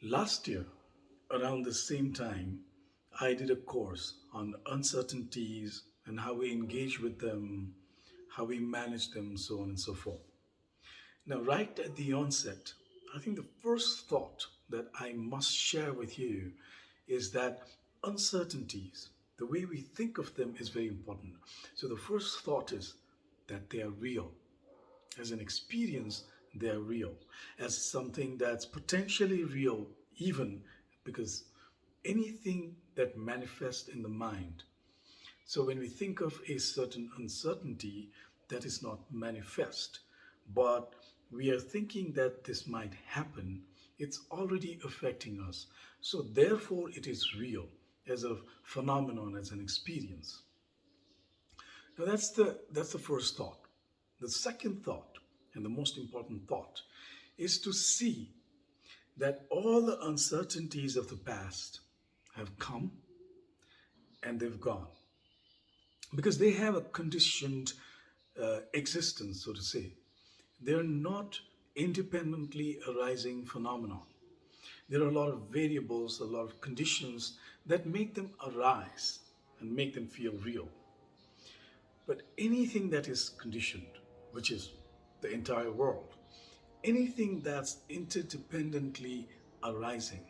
Last year, around the same time, I did a course on uncertainties and how we engage with them, how we manage them, so on and so forth. Now, right at the onset, I think the first thought that I must share with you is that uncertainties, the way we think of them, is very important. So, the first thought is that they are real. As an experience, they are real. As something that's potentially real, even because anything that manifests in the mind. So when we think of a certain uncertainty that is not manifest, but we are thinking that this might happen, it's already affecting us. So therefore, it is real as a phenomenon, as an experience. Now that's the first thought. The second thought, and the most important thought, is to see that all the uncertainties of the past have come and they've gone because they have a conditioned existence, so to say. They're not independently arising phenomenon. There are a lot of variables, a lot of conditions that make them arise and make them feel real. But anything that is conditioned, which is the entire world, anything that's interdependently arising,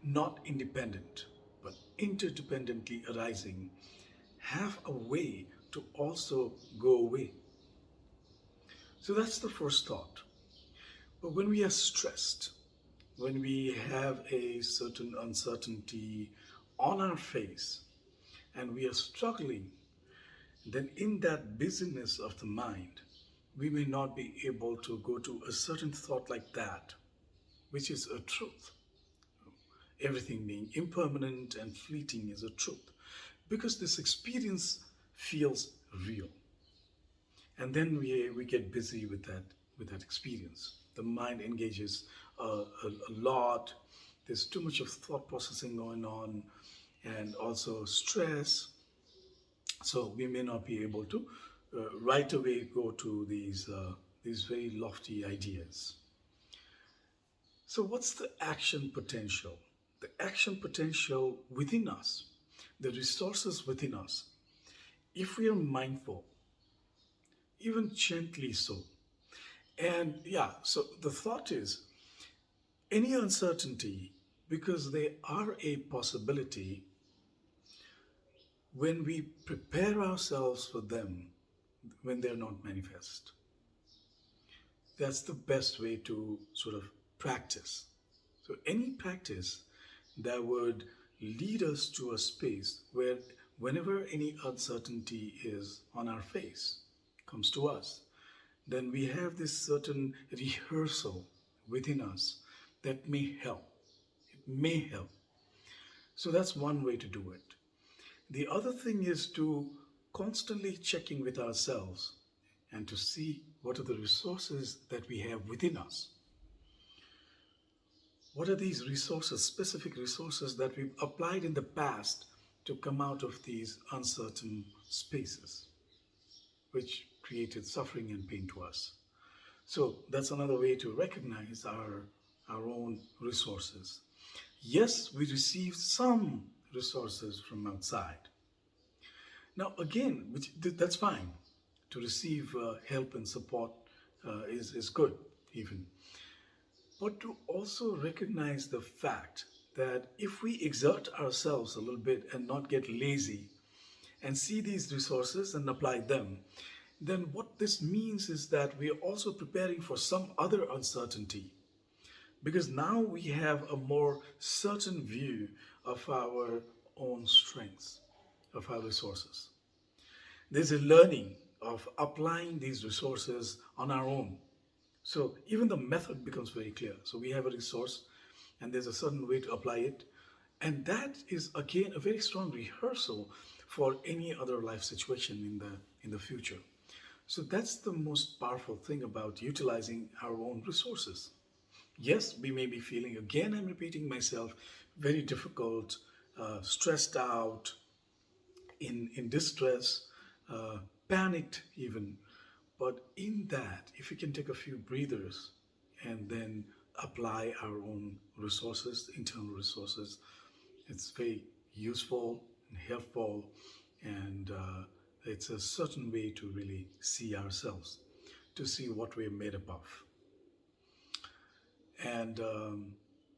not independent, but interdependently arising, have a way to also go away. So that's the first thought. But when we are stressed, when we have a certain uncertainty on our face and we are struggling, then in that busyness of the mind, we may not be able to go to a certain thought like that, which is a truth. Everything being impermanent and fleeting is a truth because this experience feels real. And then we get busy with that experience. The mind engages a lot. There's too much of thought processing going on and also stress. So we may not be able to right away go to these very lofty ideas. So what's the action potential? The action potential within us, the resources within us, if we are mindful, even gently so. And yeah, so the thought is any uncertainty, because they are a possibility, when we prepare ourselves for them, when they're not manifest, that's the best way to sort of practice. So, any practice that would lead us to a space where, whenever any uncertainty is on our face, comes to us, then we have this certain rehearsal within us that may help. It may help. So that's one way to do it. The other thing is to constantly checking with ourselves and to see what are the resources that we have within us. What are these resources, specific resources that we've applied in the past to come out of these uncertain spaces, which created suffering and pain to us? So that's another way to recognize our own resources. Yes, we receive some resources from outside. Now, again, that's fine. To receive help and support is good, even. But to also recognize the fact that if we exert ourselves a little bit and not get lazy and see these resources and apply them, then what this means is that we are also preparing for some other uncertainty because now we have a more certain view of our own strengths, of our resources. There's a learning of applying these resources on our own. So even the method becomes very clear. So we have a resource and there's a certain way to apply it. And that is again a very strong rehearsal for any other life situation in the future. So that's the most powerful thing about utilizing our own resources. Yes, we may be feeling, again, I'm repeating myself, very difficult, stressed out, in distress, panicked even. But in that, if you can take a few breathers and then apply our own resources, internal resources. It's very useful and helpful, and it's a certain way to really see ourselves, to see what we're made up of. And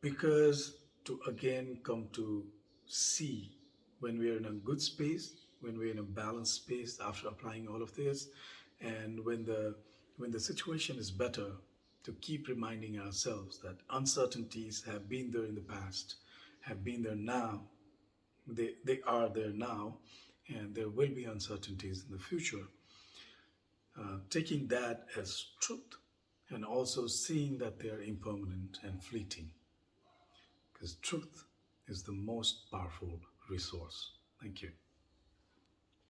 because to again come to see when we're in a good space, when we're in a balanced space after applying all of this, and when the situation is better, to keep reminding ourselves that uncertainties have been there in the past, have been there now, they are there now, and there will be uncertainties in the future. Taking that as truth, and also seeing that they are impermanent and fleeting, because truth is the most powerful resource. Thank you.